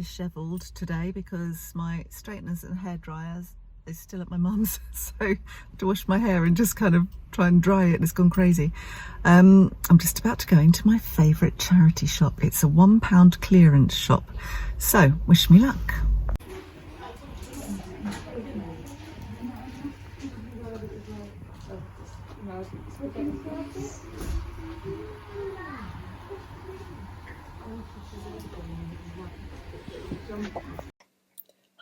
dishevelled today because my straighteners and hair dryers is still at my mum's, so I have to wash my hair and just kind of try and dry it, and it's gone crazy. I'm just about to go into my favourite charity shop. It's a £1 clearance shop, so wish me luck.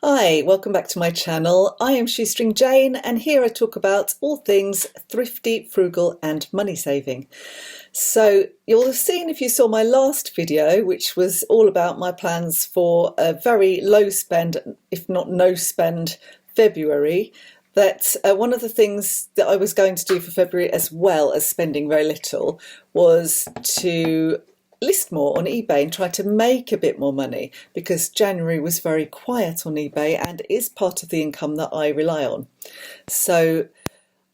Hi, welcome back to my channel. I am Shoestring Jane, and here I talk about all things thrifty, frugal and money saving. So you'll have seen, if you saw my last video, which was all about my plans for a very low spend, if not no spend, February, that one of the things that I was going to do for February, as well as spending very little, was to list more on eBay and try to make a bit more money, because January was very quiet on eBay and is part of the income that I rely on. So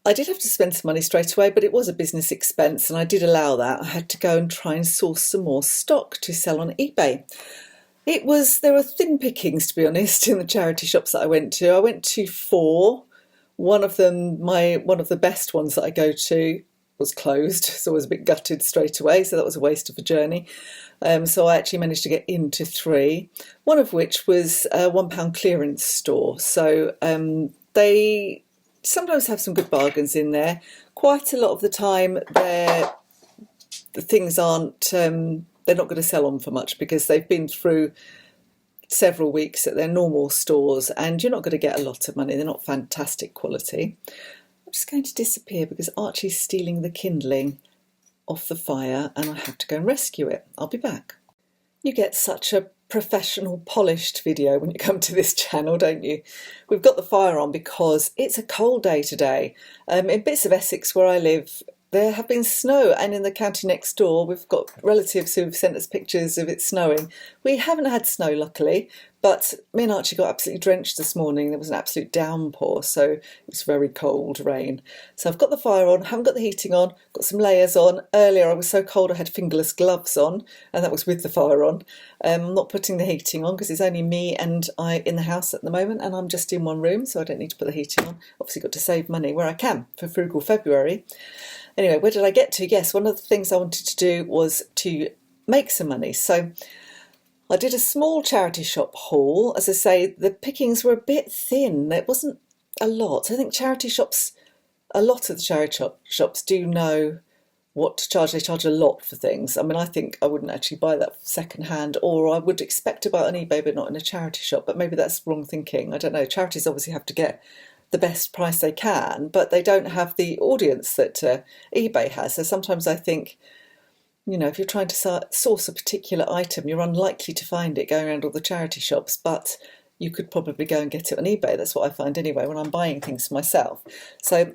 I did have to spend some money straight away, but it was a business expense and I did allow that. I had to go and try and source some more stock to sell on eBay. There were thin pickings, to be honest, in the charity shops that I went to. I went to 4. One of them, one of the best ones that I go to, was closed, so I was a bit gutted straight away, so that was a waste of a journey. So I actually managed to get into 3, one of which was a £1 clearance store. So they sometimes have some good bargains in there. Quite a lot of the time the things aren't, they're not going to sell on for much because they've been through several weeks at their normal stores and you're not going to get a lot of money. They're not fantastic quality. I'm just going to disappear because Archie's stealing the kindling off the fire and I have to go and rescue it. I'll be back. You get such a professional, polished video when you come to this channel, don't you? We've got the fire on because it's a cold day today. In bits of Essex where I live, there have been snow, and in the county next door we've got relatives who've sent us pictures of it snowing. We haven't had snow, luckily, but me and Archie got absolutely drenched this morning. There was an absolute downpour, so it was very cold rain. So I've got the fire on, haven't got the heating on, got some layers on. Earlier I was so cold I had fingerless gloves on, and that was with the fire on. I'm not putting the heating on because it's only me and I in the house at the moment, and I'm just in one room, so I don't need to put the heating on. Obviously got to save money where I can for frugal February. Anyway, where did I get to? Yes, one of the things I wanted to do was to make some money. So I did a small charity shop haul. As I say, the pickings were a bit thin. It wasn't a lot. I think charity shops, a lot of the charity shops do know what to charge. They charge a lot for things. I mean, I think I wouldn't actually buy that second hand, or I would expect to buy it on eBay but not in a charity shop. But maybe that's wrong thinking. I don't know. Charities obviously have to get the best price they can, but they don't have the audience that eBay has. So sometimes I think, you know, if you're trying to source a particular item, you're unlikely to find it going around all the charity shops, but you could probably go and get it on eBay. That's what I find anyway when I'm buying things for myself. So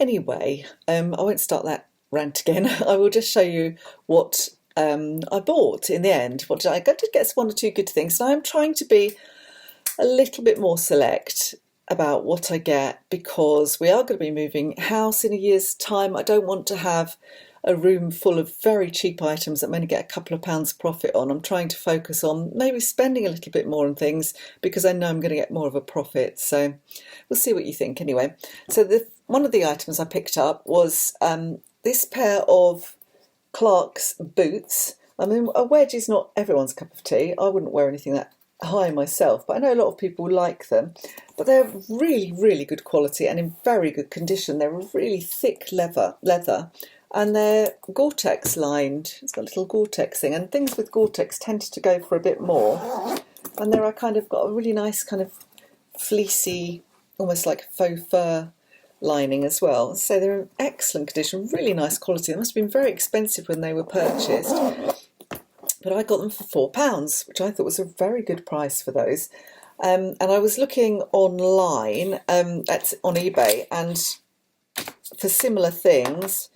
anyway, I won't start that rant again. I will just show you what I bought in the end. What did I got to get? One or two good things. And I'm trying to be a little bit more select about what I get, because we are going to be moving house in a year's time. I don't want to have a room full of very cheap items that I'm going to get a couple of pounds profit on. I'm trying to focus on maybe spending a little bit more on things because I know I'm going to get more of a profit. So we'll see what you think anyway. So one of the items I picked up was this pair of Clark's boots. I mean, a wedge is not everyone's cup of tea. I wouldn't wear anything that high myself, but I know a lot of people like them. But they're really, really good quality and in very good condition. They're a really thick leather, and they're Gore-Tex lined. It's got a little Gore-Tex thing, and things with Gore-Tex tend to go for a bit more. And they're kind of got a really nice kind of fleecy, almost like faux fur lining as well. So they're in excellent condition, really nice quality. They must have been very expensive when they were purchased, but I got them for £4, which I thought was a very good price for those. And I was looking online on eBay, and for similar things,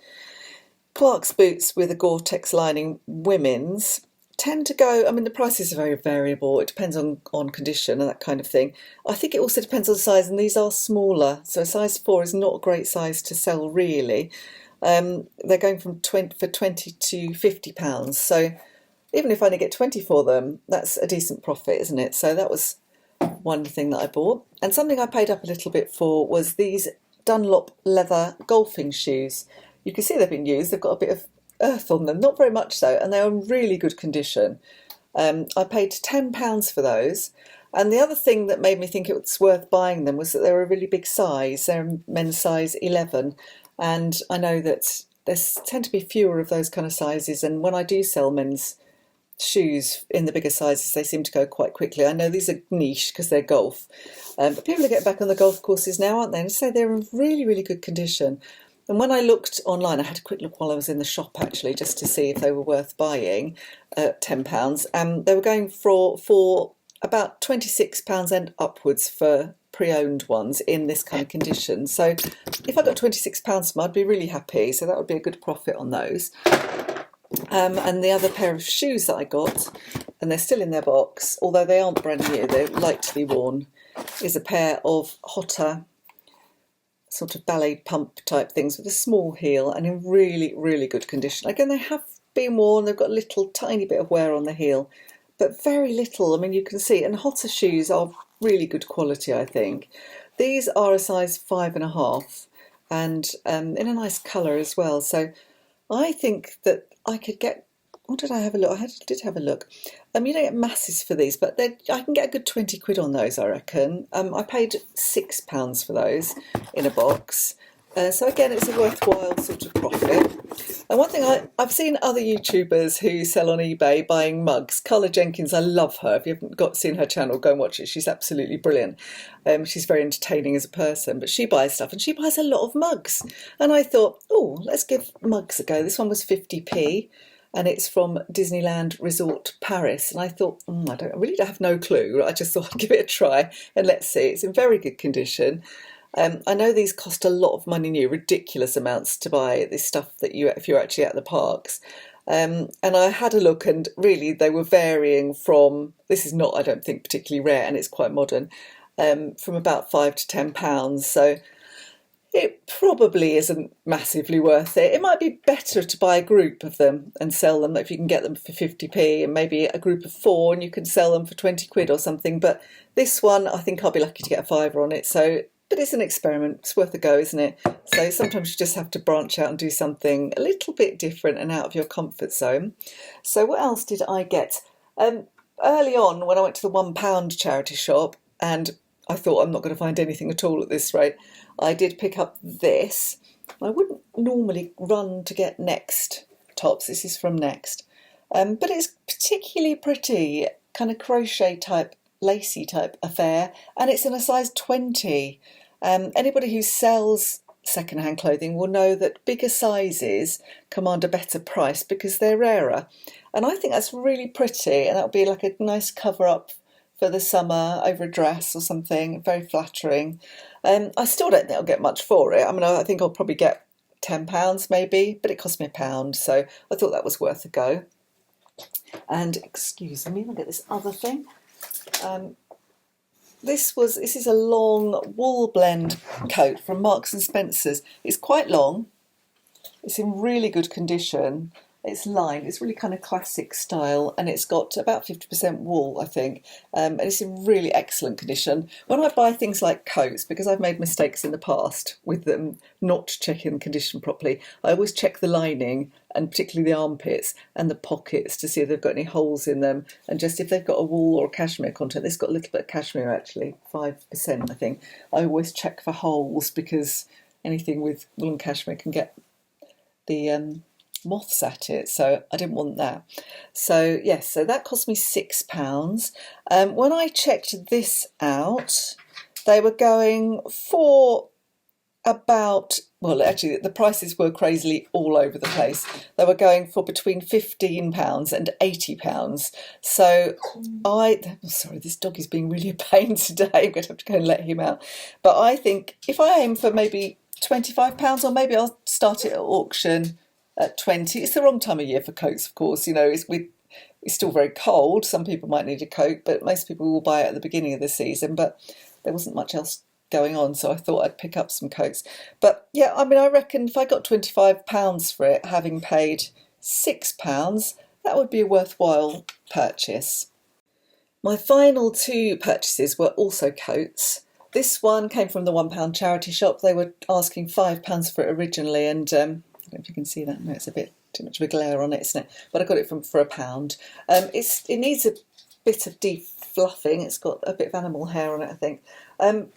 Clark's boots with a Gore-Tex lining, women's, tend to go, I mean, the prices are very variable. It depends on condition and that kind of thing. I think it also depends on size, and these are smaller. So a size 4 is not a great size to sell, really. They're going from 20 to £50. So even if I only get 20 for them, that's a decent profit, isn't it? So that was one thing that I bought. And something I paid up a little bit for was these Dunlop leather golfing shoes. You can see they've been used. They've got a bit of earth on them, not very much so, and they're in really good condition. I paid £10 for those. And the other thing that made me think it was worth buying them was that they were a really big size. They're men's size 11. And I know that there tend to be fewer of those kind of sizes. And when I do sell men's shoes in the bigger sizes, they seem to go quite quickly. I know these are niche because they're golf. But people are getting back on the golf courses now, aren't they? And so they're in really, really good condition. And when I looked online, I had a quick look while I was in the shop actually, just to see if they were worth buying at £10. They were going for about £26 and upwards for pre-owned ones in this kind of condition. So if I got £26 from them, I'd be really happy. So that would be a good profit on those. And the other pair of shoes that I got, and they're still in their box, although they aren't brand new, they're lightly worn, is a pair of Hotter sort of ballet pump type things with a small heel and in really, really good condition. Again, they have been worn, they've got a little tiny bit of wear on the heel, but very little. I mean, you can see, and Hotter shoes are really good quality, I think. These are a size 5.5 and in a nice colour as well. So I think that I could get, what did I have a look? Did have a look. You don't get masses for these, but I can get a good 20 quid on those, I reckon. I paid £6 for those in a box. So again, it's a worthwhile sort of profit. And one thing I've seen other YouTubers who sell on eBay buying mugs. Carla Jenkins, I love her. If you haven't seen her channel, go and watch it. She's absolutely brilliant. She's very entertaining as a person, but she buys stuff and she buys a lot of mugs. And I thought, oh, let's give mugs a go. This one was 50p. And it's from Disneyland Resort Paris. And I thought, I really have no clue. I just thought I'd give it a try and let's see. It's in very good condition. I know these cost a lot of money new, ridiculous amounts to buy this stuff that if you're actually at the parks. And I had a look and really they were varying from, this is not, I don't think, particularly rare and it's quite modern, from about £5 to £10. So it probably isn't massively worth it. It might be better to buy a group of them and sell them if you can get them for 50p and maybe a group of 4 and you can sell them for 20 quid or something. But this one, I think I'll be lucky to get a fiver on it. So, but it's an experiment. It's worth a go, isn't it? So sometimes you just have to branch out and do something a little bit different and out of your comfort zone. So what else did I get? Early on when I went to the £1 charity shop and I thought I'm not going to find anything at all at this rate, I did pick up this. I wouldn't normally run to get Next tops. This is from Next. But it's particularly pretty, kind of crochet type, lacy type affair. And it's in a size 20. Anybody who sells second-hand clothing will know that bigger sizes command a better price because they're rarer. And I think that's really pretty. And that'll be like a nice cover-up for the summer over a dress or something, very flattering. I still don't think I'll get much for it. I mean, I think I'll probably get £10 maybe, but it cost me £1, so I thought that was worth a go. And excuse me, look at this other thing. This is a long wool blend coat from Marks and Spencer's. It's quite long. It's in really good condition. It's lined, it's really kind of classic style, and it's got about 50% wool, I think, and it's in really excellent condition. When I buy things like coats, because I've made mistakes in the past with them not checking the condition properly, I always check the lining, and particularly the armpits and the pockets to see if they've got any holes in them, and just if they've got a wool or a cashmere content. This got a little bit of cashmere actually, 5% I think. I always check for holes because anything with wool and cashmere can get the moths at it, so I didn't want that. So yes, so that cost me £6. When I checked this out, they were going for about, well, actually the prices were crazily all over the place. They were going for between £15 and £80. So sorry, this dog is being really a pain today. I'm going to have to go and let him out. But I think if I aim for maybe £25, or maybe I'll start it at auction at 20. It's the wrong time of year for coats, of course. You know, it's still very cold. Some people might need a coat, but most people will buy it at the beginning of the season. But there wasn't much else going on, so I thought I'd pick up some coats. But yeah, I mean, I reckon if I got £25 for it, having paid £6, that would be a worthwhile purchase. My final two purchases were also coats. This one came from the £1 charity shop. They were asking £5 for it originally, and I don't know if you can see that. No, it's a bit too much of a glare on it, isn't it? But I got it for £1. It needs a bit of defluffing. It's got a bit of animal hair on it, I think.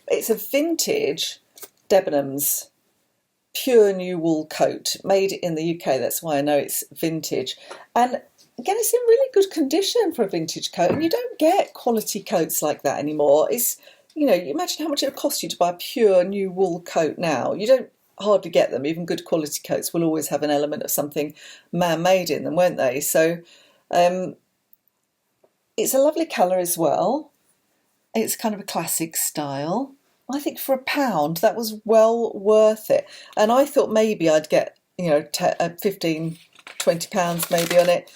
It's a vintage Debenhams pure new wool coat made in the UK. That's why I know it's vintage. And again, it's in really good condition for a vintage coat, and you don't get quality coats like that anymore. You imagine how much it would cost you to buy a pure new wool coat now. You don't hardly get them. Even good quality coats will always have an element of something man-made in them, won't they? So it's a lovely colour as well. It's kind of a classic style. I think for £1, that was well worth it. And I thought maybe I'd get, 15, £20 maybe on it.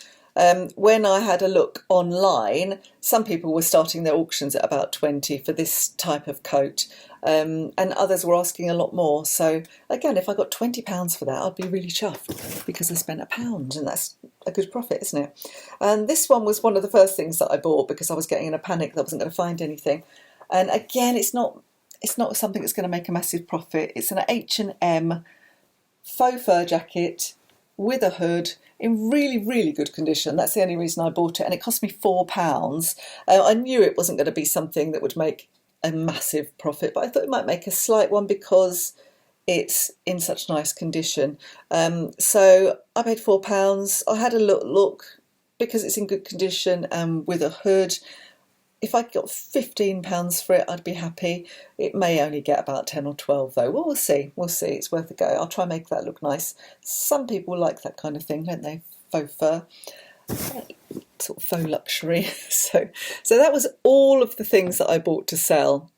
When I had a look online, some people were starting their auctions at about 20 for this type of coat, and others were asking a lot more. So again, if I got £20 for that, I'd be really chuffed because I spent £1, and that's a good profit, isn't it? And this one was one of the first things that I bought because I was getting in a panic that I wasn't going to find anything. And again, it's not something that's going to make a massive profit. It's an H&M faux fur jacket with a hood in really, really good condition. That's the only reason I bought it, and it cost me £4. I knew it wasn't going to be something that would make a massive profit, but I thought it might make a slight one because it's in such nice condition. So I paid £4. I had a look because it's in good condition and with a hood. If I got £15 for it, I'd be happy. It may only get about 10 or 12 though. Well, we'll see. We'll see. It's worth a go. I'll try and make that look nice. Some people like that kind of thing, don't they? Faux fur. Sort of faux luxury. So that was all of the things that I bought to sell.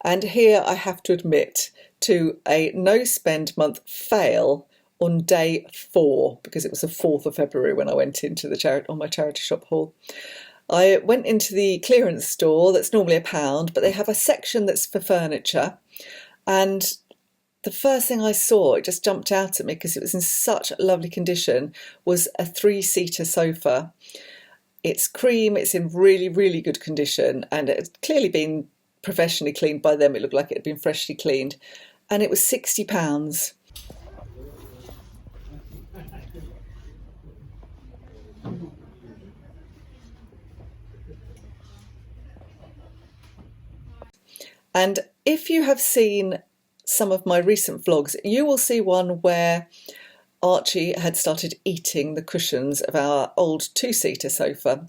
And here I have to admit to a no spend month fail on day 4, because it was the 4th of February when I went into the on my charity shop haul. I went into the clearance store that's normally £1, but they have a section that's for furniture. And the first thing I saw, it just jumped out at me because it was in such lovely condition, was a 3-seater sofa. It's cream, it's in really, really good condition, and it had clearly been professionally cleaned by them. It looked like it had been freshly cleaned. And it was £60. And if you have seen some of my recent vlogs, you will see one where Archie had started eating the cushions of our old 2-seater sofa.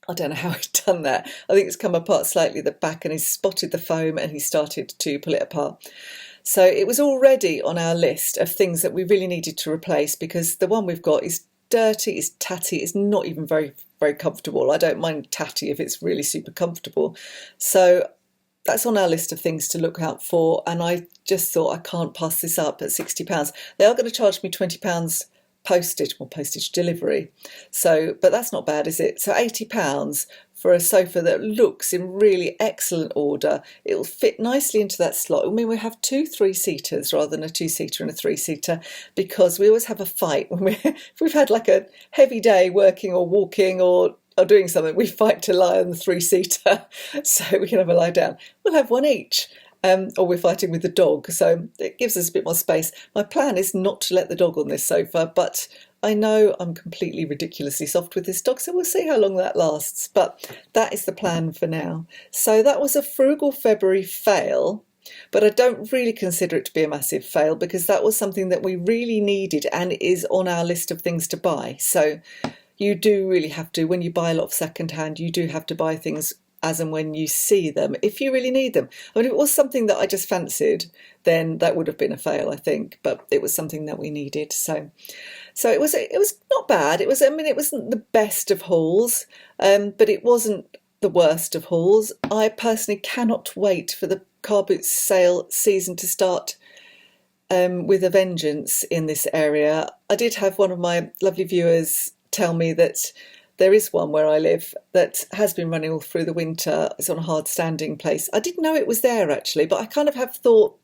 I don't know how he'd done that. I think it's come apart slightly at the back, and he's spotted the foam and he started to pull it apart. So it was already on our list of things that we really needed to replace, because the one we've got is dirty, it's tatty, it's not even very, very comfortable. I don't mind tatty if it's really super comfortable. So that's on our list of things to look out for, and I just thought I can't pass this up at £60. They are going to charge me £20 postage delivery. So, but that's not bad, is it? So £80 for a sofa that looks in really excellent order. It will fit nicely into that slot. I mean, we have 2 3-seaters rather than a 2-seater and a 3-seater, because we always have a fight when if we've had like a heavy day working or walking or doing something, we fight to lie on the 3-seater so we can have a lie down. We'll have one each. Or we're fighting with the dog, so it gives us a bit more space. My plan is not to let the dog on this sofa, but I know I'm completely ridiculously soft with this dog, so we'll see how long that lasts. But that is the plan for now. So that was a frugal February fail, but I don't really consider it to be a massive fail, because that was something that we really needed and is on our list of things to buy. So you do really have to, when you buy a lot of secondhand, you do have to buy things as and when you see them, if you really need them. I mean, if it was something that I just fancied, then that would have been a fail, I think. But it was something that we needed, so it was not bad. It wasn't the best of hauls, but it wasn't the worst of hauls. I personally cannot wait for the car boot sale season to start with a vengeance in this area. I did have one of my lovely viewers tell me that there is one where I live that has been running all through the winter. It's on a hard standing place. I didn't know it was there actually, but I kind of have thought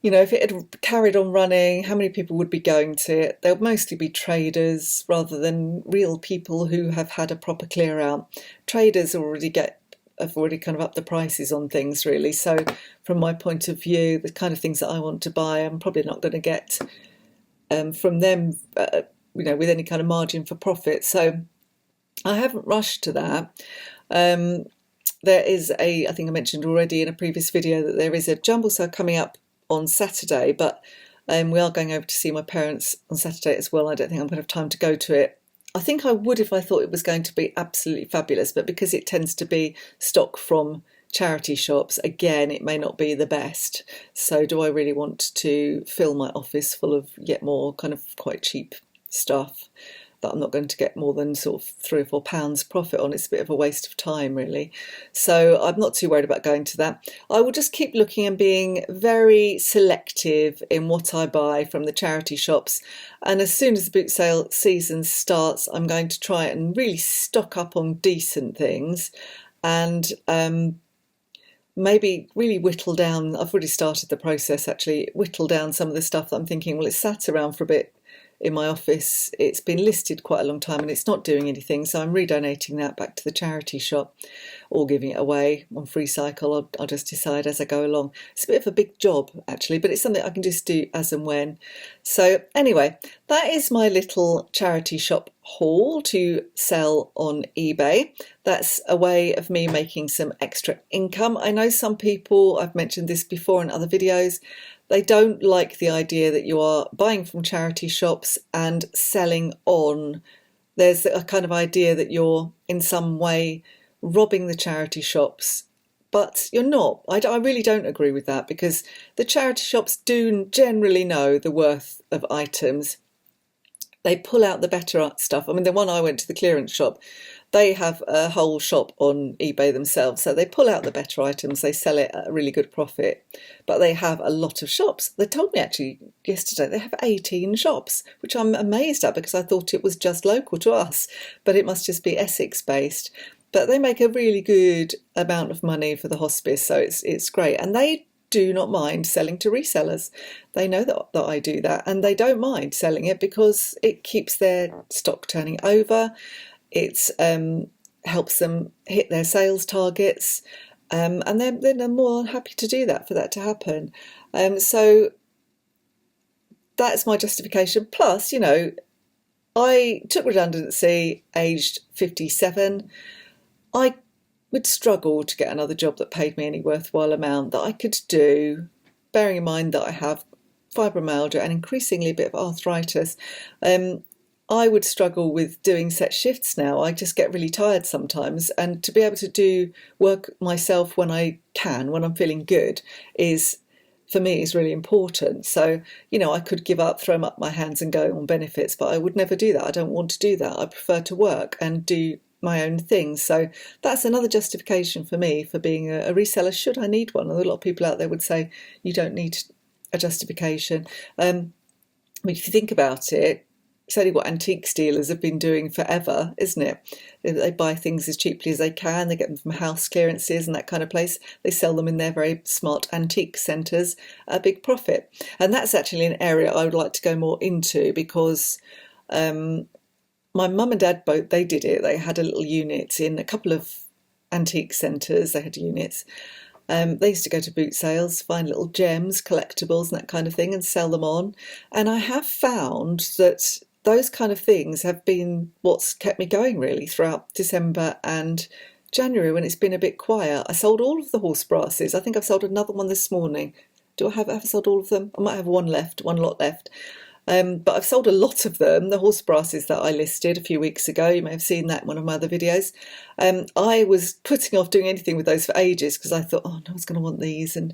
you know, if it had carried on running, how many people would be going to it? There'll mostly be traders rather than real people who have had a proper clear out. Traders have already kind of upped the prices on things, really. So from my point of view, the kind of things that I want to buy, I'm probably not going to get from them, with any kind of margin for profit. So I haven't rushed to that. There is I think I mentioned already in a previous video that there is a jumble sale coming up on Saturday, but we are going over to see my parents on Saturday as well. I don't think I'm going to have time to go to it. I think I would if I thought it was going to be absolutely fabulous, but because it tends to be stock from charity shops, again, it may not be the best. So do I really want to fill my office full of yet more kind of quite cheap stuff that I'm not going to get more than sort of £3 or £4 profit on? It's a bit of a waste of time, really. So I'm not too worried about going to that. I will just keep looking and being very selective in what I buy from the charity shops. And as soon as the boot sale season starts, I'm going to try and really stock up on decent things and maybe really whittle down. I've already started the process, actually, whittle down some of the stuff that I'm thinking, well, it's sat around for a bit in my office. It's been listed quite a long time and it's not doing anything, so I'm redonating that back to the charity shop or giving it away on free cycle. I'll just decide as I go along. It's a bit of a big job, actually, but it's something I can just do as and when. So anyway, that is my little charity shop haul to sell on eBay. That's a way of me making some extra income. I know some people, I've mentioned this before in other videos, they don't like the idea that you are buying from charity shops and selling on. There's a kind of idea that you're in some way robbing the charity shops, but you're not. I really don't agree with that, because the charity shops do generally know the worth of items. They pull out the better stuff. I mean, the one I went to, the clearance shop, they have a whole shop on eBay themselves. So they pull out the better items, they sell it at a really good profit. But they have a lot of shops. They told me actually yesterday they have 18 shops, which I'm amazed at, because I thought it was just local to us. But it must just be Essex based. But they make a really good amount of money for the hospice, so it's great. And they do not mind selling to resellers. They know that I do that, and they don't mind selling it because it keeps their stock turning over. It helps them hit their sales targets, and they're more than happy to do that, for that to happen. So that's my justification. Plus, I took redundancy aged 57. I would struggle to get another job that paid me any worthwhile amount that I could do, bearing in mind that I have fibromyalgia and increasingly a bit of arthritis. I would struggle with doing set shifts now. I just get really tired sometimes, and to be able to do work myself when I can, when I'm feeling good, for me is really important. So, I could give up, throw up my hands and go on benefits, but I would never do that. I don't want to do that. I prefer to work and do my own things. So that's another justification for me for being a reseller, should I need one. A lot of people out there would say you don't need a justification. But if you think about it, it's only what antique dealers have been doing forever, isn't it? They buy things as cheaply as they can. They get them from house clearances and that kind of place. They sell them in their very smart antique centres at a big profit. And that's actually an area I would like to go more into, because my mum and dad both, they did it. They had a little unit in a couple of antique centres. They had units. They used to go to boot sales, find little gems, collectibles and that kind of thing, and sell them on. And I have found that those kind of things have been what's kept me going, really, throughout December and January, when it's been a bit quiet. I sold all of the horse brasses. I think I've sold another one this morning. Have I sold all of them? I might have one lot left. But I've sold a lot of them. The horse brasses that I listed a few weeks ago, you may have seen that in one of my other videos. I was putting off doing anything with those for ages, because I thought, no one's going to want these and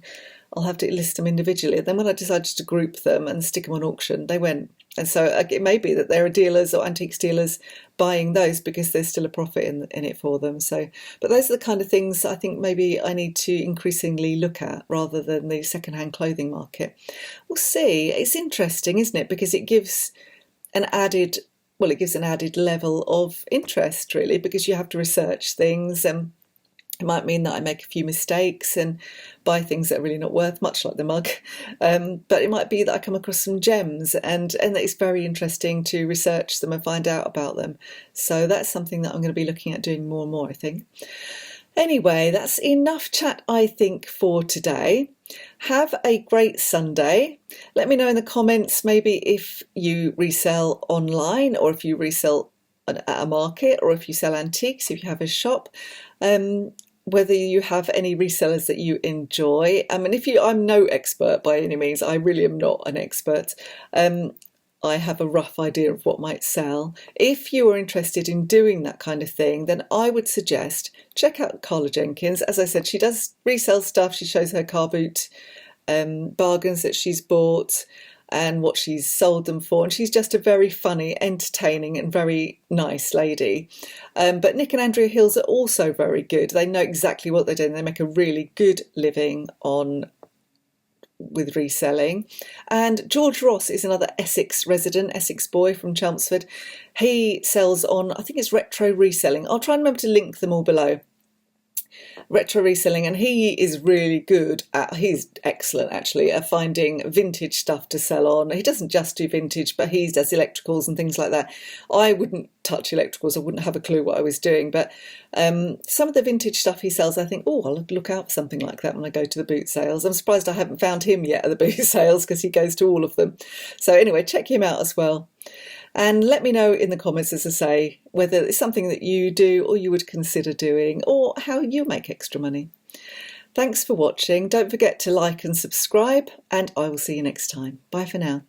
I'll have to list them individually. And then when I decided to group them and stick them on auction, they went. And so it may be that there are dealers or antiques dealers buying those because there's still a profit in it for them. So, but those are the kind of things I think maybe I need to increasingly look at, rather than the second-hand clothing market. We'll see. It's interesting, isn't it? Because it gives an added level of interest, really, because you have to research things. It might mean that I make a few mistakes and buy things that are really not worth much, like the mug. But it might be that I come across some gems and that it's very interesting to research them and find out about them. So that's something that I'm going to be looking at doing more and more, I think. Anyway, that's enough chat, I think, for today. Have a great Sunday. Let me know in the comments maybe if you resell online or if you resell at a market or if you sell antiques, if you have a shop. Whether you have any resellers that you enjoy. I mean, I'm no expert by any means. I really am not an expert. I have a rough idea of what might sell. If you are interested in doing that kind of thing, then I would suggest check out Carla Jenkins. As I said, she does resell stuff. She shows her car boot bargains that she's bought and what she's sold them for. And she's just a very funny, entertaining and very nice lady. But Nick and Andrea Hills are also very good. They know exactly what they're doing. They make a really good living with reselling. And George Ross is another Essex resident, Essex boy from Chelmsford. He sells on, I think it's Retro Reselling. I'll try and remember to link them all below. Retro Reselling, and he is really good he's excellent actually at finding vintage stuff to sell on. He doesn't just do vintage, but he does electricals and things like that. I wouldn't touch electricals. I wouldn't have a clue what I was doing, but some of the vintage stuff he sells, I think, oh, I'll look out for something like that when I go to the boot sales. I'm surprised I haven't found him yet at the boot sales because he goes to all of them. So anyway, check him out as well. And let me know in the comments, as I say, whether it's something that you do or you would consider doing, or how you make extra money. Thanks for watching. Don't forget to like and subscribe, and I will see you next time. Bye for now.